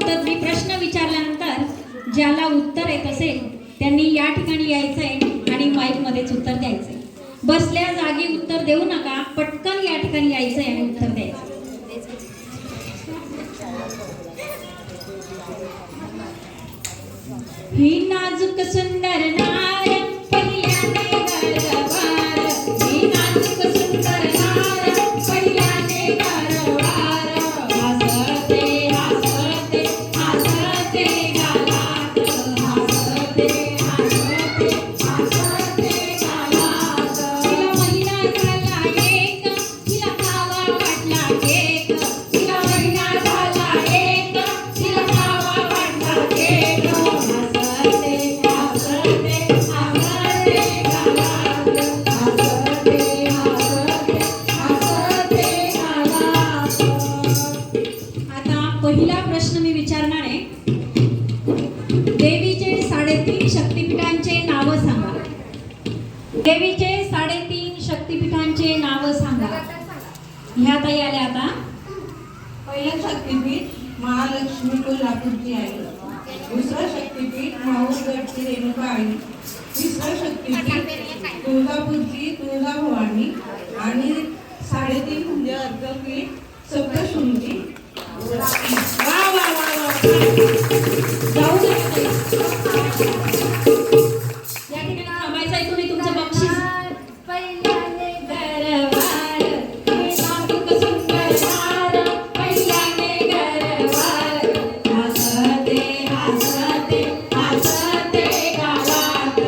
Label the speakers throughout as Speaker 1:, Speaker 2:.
Speaker 1: तर मी प्रश्न विचारल्यानंतर ज्याला उत्तर येत असेल त्यांनी या ठिकाणी यायचंय आणि माईक मध्येच उत्तर द्यायचंय. बसल्या जागी उत्तर देऊ नका, पटकन या ठिकाणी यायचंय आणि उत्तर द्यायचं. ही नाजूक सुंदर नार पहिल्याने गरवार, ही नाजूक सुंदर नार पहिल्याने गरवार, हसते हसते हसते गालात, हसते हसते हसते गालात. तिला महिना झाला एक, तिला खावा वाटला केक, तिला महिना झाला एक, तिला खावा वाटला केक. पहिला प्रश्न मी विचारणार आहे, देवीचे 3.5 शक्तिपीठांचे नाव सांगा. देवीचे 3.5 शक्तिपीठांचे नाव सांगा. ह्या ताई आल्या आता.
Speaker 2: पहिलं शक्तिपीठ महालक्ष्मी कोल्हापूरची आहे. दुसरं शक्तिपीठ माहूरगडची रेणुका आई. तिसरं शक्तिपीठ तुळजापूरची तुळजाभवानी. आणि 3.5 म्हणजे अर्धपीठ सप्तशृंगी.
Speaker 1: वा वा वा वा. जाऊ दे या ठिकाणी थांबायचं आहे तुम्ही. तुमचं बक्षीस पहिल्याने गरवार, हे नाजूक सुंदर नार पहिल्याने गरवार, हसते हसते हसते गालात,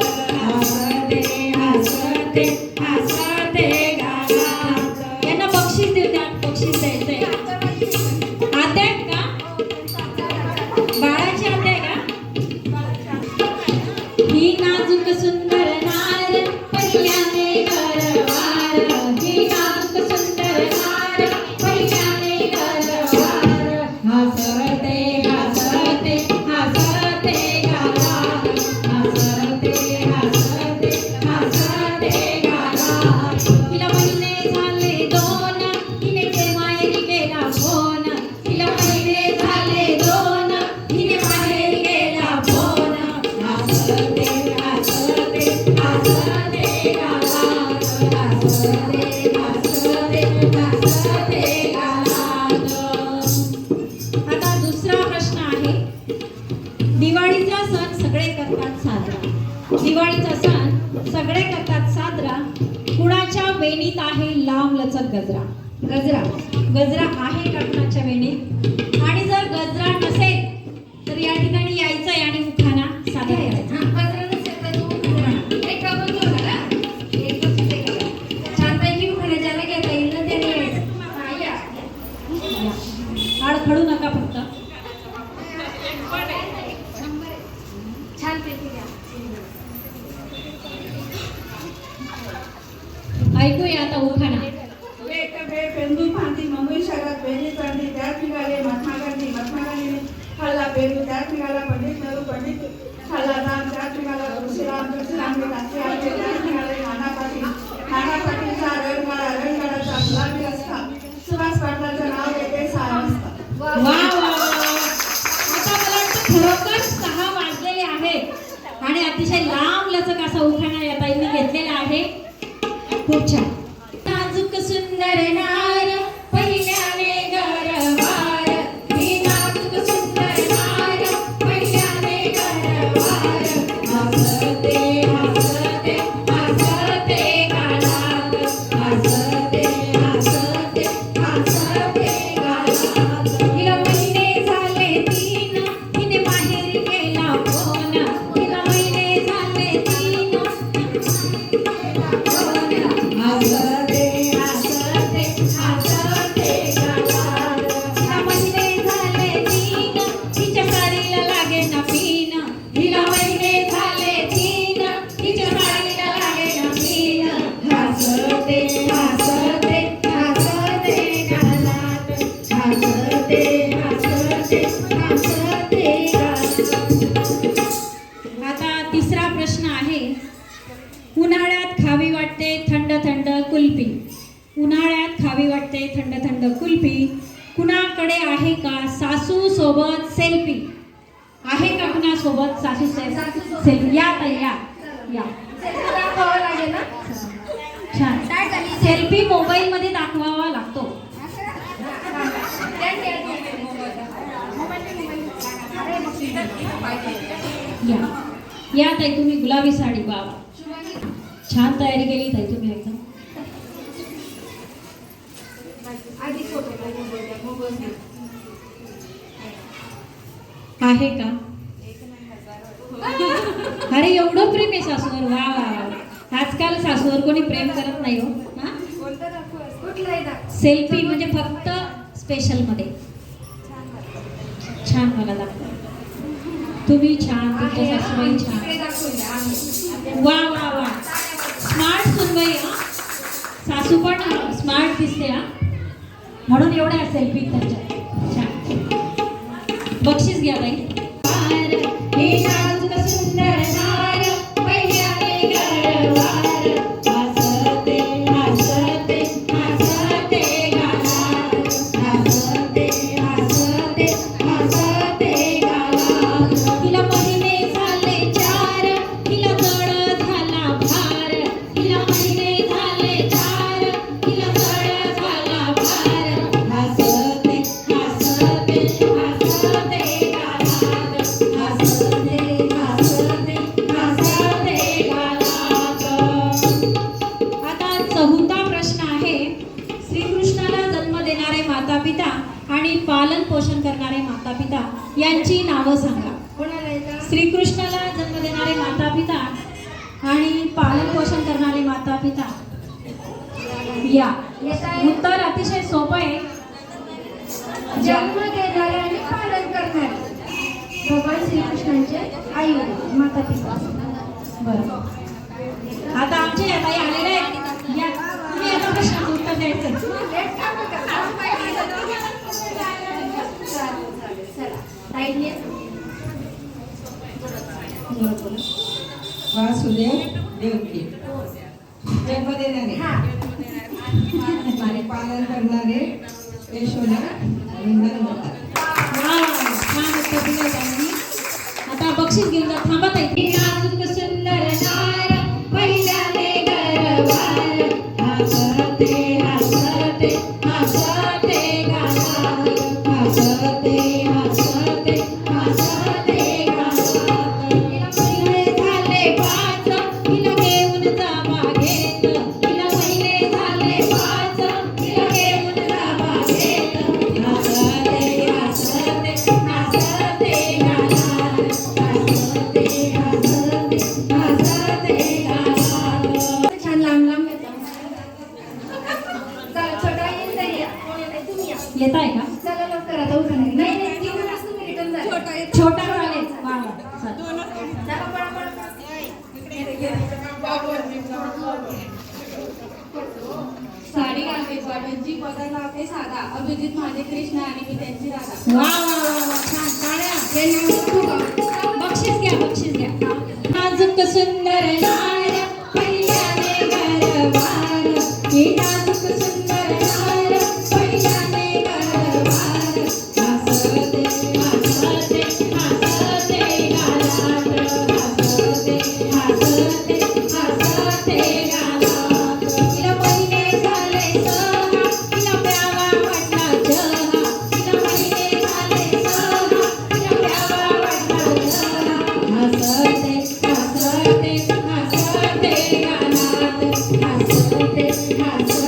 Speaker 1: हसते हसते हसते गालात. यांना बक्षीस देऊ द्या. बक्षीस द्यायचंय. आते का बाळाची आते का. ही नाजूक सुंदर नार पहिल्याने गरवार, ही नाजूक सुंदर नार पहिल्याने गरवार, हसते हसते हसते गालात, हसते हसते हसते गालात. तिला महिने झाले 2, हिने ते माहेरी गेला फोन, तिला महिने झाले 2, हिने माहेरी गेला फोन, हसते हसते हसते गालात, हसते हसते हसते गालात. आता दुसरा प्रश्न आहे, दिवाळीचा सण सगळे करतात साजरा. दिवाळीचा सण सगळे करतात साजरा, कुणाच्या वेणीत आहे लांब लचक गजरा. गजरा गजरा आहे का कुणाच्या वेणीत. आणि जर गजरा नसेल तर या ठिकाणी यायचंय आणि उखाणा सादर करायचा. गजरा नसेल तर एक बघतो ना, छानपैकी उखाणा ज्याला घेता येईल ना त्याने यायचं. आड खडू नका फक्त. ऐकूया आता उखाणा.
Speaker 2: पेंदू फांदी मुंबई शहरात वेणी चांदी, त्यात निघाले महात्मा गांधी. महात्मा गांधीने खाल्ला पेंदू, त्यात निघाला पंडित नेहरू. पंडित खाल्ला राम, त्यात निघाला तुळशीराम. तुळशीराम आले, त्यात निघाले नाना पाटील. नाना पाटीलचा रणगाडा, रणगाडाचा गुलाबी रस्ता. सुभाष पाटलाचं नाव येते 6 वाजता.
Speaker 1: वा वा वा. आता मला वाटतं खरोखर 6 वाजलेले आहेत आणि अतिशय लांब लचक असा उखाणा या ताईंनी घेतलेला आहे. खूप छान. नाजूक सुंदर नार पहिल्याने गरवार, ही नाजूक सुंदर नार पहिल्याने गरवार, हसते हसते हसते गालात, हसते हसते हसते गालात. तिला महिने झाले 3, हिने माहेरी गेला फोन, तिला महिने झाले 3, हिने माहेरी गेला फोन, सेल्फी आहे का कुणासोबत? सासू सेल्फी या ताई या या.
Speaker 2: दाखवावं लागेल ना.
Speaker 1: छान. सेल्फी मोबाईल मध्ये दाखवावा लागतो. या या ताई तुम्ही गुलाबी साडी. वा वा. छान तयारी केली ताई तुम्ही एकदम. आहे का? अरे एवढं प्रेम आहे सासूवर. वा वा वा. आजकाल सासूवर कोणी प्रेम करत नाही हो. हा सेल्फी म्हणजे फक्त स्पेशल मध्ये. छान मला दाखवा. तुम्ही छान, तुमच्या सासूबाई छान. वा वा वा. स्मार्ट सुनबाई. हा सासू पण स्मार्ट दिसते. हा म्हणून एवढ्या सेल्फी त्यांच्या. छान. बक्षीस घ्या ताई. हे नाजूक सुंदर नार पहिल्याने गरवार हसते हसते हसते गालात हसते हसते हसते गालात. तिला महिने झाले 4 तिला जड झाला भार. तिला महिने झाले 4 तिला जड झाला भार. हसते हसते हसते गालात हसते हसते हसते गालात. आता 4था प्रश्न आहे. श्रीकृष्णाला जन्म देणारे माता पिता आणि पालन पोषण करणारे माता पिता यांची नावं सांगा. श्रीकृष्णाला जन्म देणारे माता पिता आणि पालन पोषण करणारे माता पिता. या उत्तर अतिशय सोपं आहे.
Speaker 2: जन्म देणारे आणि पालन करणारे भगवान श्रीकृष्णांचे आई वडील माता पिता.
Speaker 1: बरं. आता आमचे या ताई आलेले आहेत. या तुम्ही आता प्रश्नाचं उत्तर द्यायचं.
Speaker 3: वासुदेव देवकी जन्म देणारे आणि पालन करणारे यशोदा आणि नंदता.
Speaker 1: वा वा. छान उत्तर दिलं त्यांनी. आता बक्षीस घेऊन जा. थांबा ताई. नाजूक सुंदर नार पहिल्याने गरवार हसते हसते हसते गालात हसते हसते हसते गालात. तिला महिने झाले 5 तिला घेऊन जा बागेत. तिला महिने झाले 5 तिला घेऊन जा बागेत. हसते हसते हसते गालात हसते हसते हसते गालात.
Speaker 2: छान लांब लांब येतं. चला छोटा येईल तरी या. तुम्ही या.
Speaker 1: येत आहे का?
Speaker 2: चला लवकर आता उभं नाही. नाही नाही 3 तुम्ही रिटर्न जा.
Speaker 1: छोटा चालेल. वा वा. चला.
Speaker 2: चला पळा पळा. साडी घालते स्वामींची पदर लावते साधा. अभिजित माझे कृष्ण आणि मी त्यांची राधा.
Speaker 1: वा वा वा वा. छान. टाळ्या.
Speaker 2: हे नाव खूप
Speaker 1: बक्षीस घ्या. बक्षीस घ्या. नाजूक सुंदर नार पहिल्याने गरवार. हे नाजूक सुंदर नार पहिल्याने गरवार हसते हसते हसते गालात हसते हसते हसते गालात. तिला महिने झाले 6 तिला प्यावा वाटला चहा. तिला महिने झाले 6 तिला प्यावा वाटला चहा. हसते हसते हसते गालात हसते हसते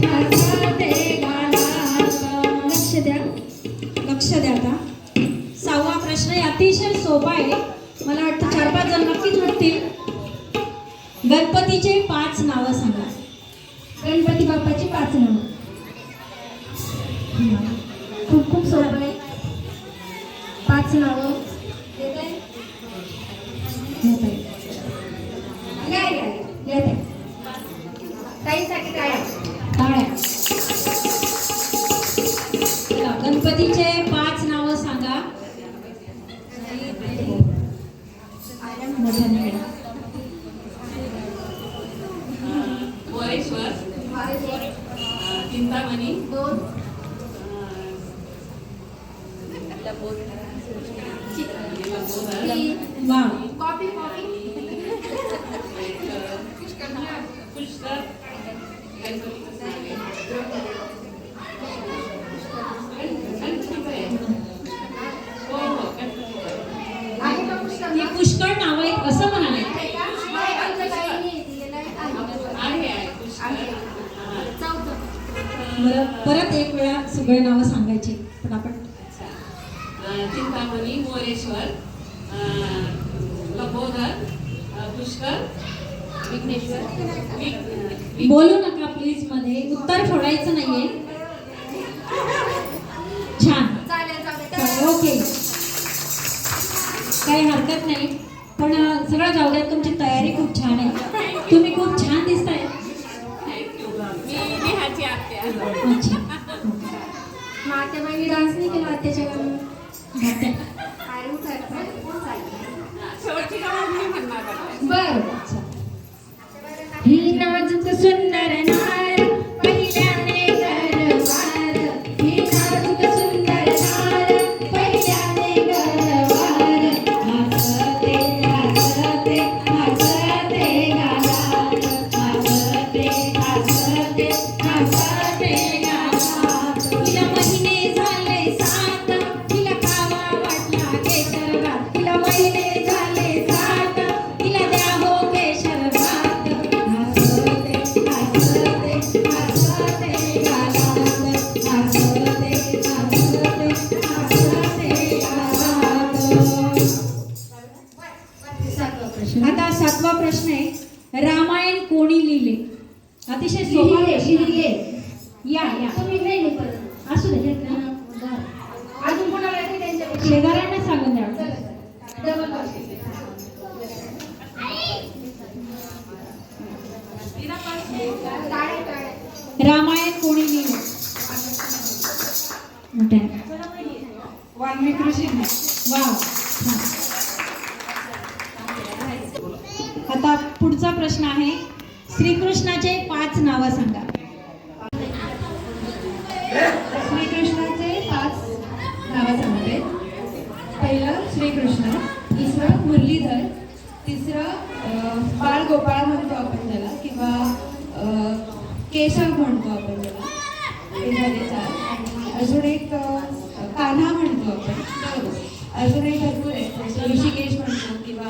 Speaker 1: हसते गालात. लक्ष द्या. लक्ष द्या. आता 6वा प्रश्न आहे. अतिशय सोपा आहे. मला वाटतं 4-5 जण नक्कीच उठतील. गणपतीचे 5 नावं सांगा.
Speaker 2: गणपती बाप्पाची 5 नावं. खूप खूप सोपं आहे. 5 नावं. येत आहे?
Speaker 1: येत आहे.
Speaker 2: या या येत आहे. ताईसाठी टाळ्या.
Speaker 1: टाळ्या. चला, गणपतीचे 5 नावं सांगा. मोठ्याने बोला.
Speaker 4: मोरेश्वर, चिंतामणी,
Speaker 2: 2
Speaker 1: वा
Speaker 4: कॉफी कॉफी आहे का पुष्कळ
Speaker 1: हे पुष्कळ नाव आहेत असं म्हणाले.
Speaker 4: आहे का? नाही, आमच्या ताईने दिलेलं आहे. चौथं.
Speaker 1: बरं, परत एक वेळा सगळे नावं सांगायची पटापट.
Speaker 5: चिंतामणी मोरेश्वर लंबोदर पुष्कर विघ्नेश्वर
Speaker 1: बोलू नका प्लीज मध्ये, उत्तर फोडायचं नाहीये. छान,
Speaker 4: चालेल चालेल.
Speaker 1: ओके, काही हरकत नाही. पण सगळं जाऊ द्या, तुमची तयारी खूप छान आहे. तुम्ही खूप छान दिसताय.
Speaker 5: मी ह्याची आत्या.
Speaker 1: अच्छा,
Speaker 4: मग आत्याबाईंनी डान्स नाही केला आत्याच्या गाणं.
Speaker 1: घाटे.
Speaker 4: अरे उठायला
Speaker 5: शेवटची गाणं मी म्हणणार आहे.
Speaker 1: बरं.
Speaker 4: ही नाजूक सुंदर नार पहिल्याने गरवार. ही नाजूक सुंदर नार पहिल्याने गरवार. हसते हसते हसते गालात. हसते हसते हसते गालात. तिला महिने झाले 7, तिला खावा वाटला केशर भात. तिला महिने झाले 7, तिला द्या हो केशर भात. हसते हसते हसते गालात. हसते हसते हसते गालात.
Speaker 1: आता 7वा प्रश्न आहे, रामायण कोणी लिहिले? अतिशय सोपा प्रश्न आहे. या या
Speaker 4: तुम्ही नाही ना परत.
Speaker 1: असू दे.
Speaker 4: अजून कोणाला येते त्यांच्यापेक्षा?
Speaker 1: शेजाऱ्यांना सांगून द्या.
Speaker 4: Double coffee. टाळ्या, टाळ्या.
Speaker 1: रामायण कोणी लिहिले? मोठ्याने.
Speaker 3: वाल्मिकी ऋषींनी.
Speaker 1: वाव, छान. आता पुढचा प्रश्न आहे, श्रीकृष्णाचे 5 नावं सांगा.
Speaker 3: श्रीकृष्णाचे 5 नावं सांगते. पहिलं श्रीकृष्ण, दुसरं मुरलीधर, तिसरं बाळगोपाळ म्हणतो आपण त्याला, किंवा केशव म्हणतो आपण त्याला. हे झाले 4. अजून एक कान्हा म्हणतो आपण. अजून एक भरपूर आहे, जसं ऋषिकेश म्हणतो किंवा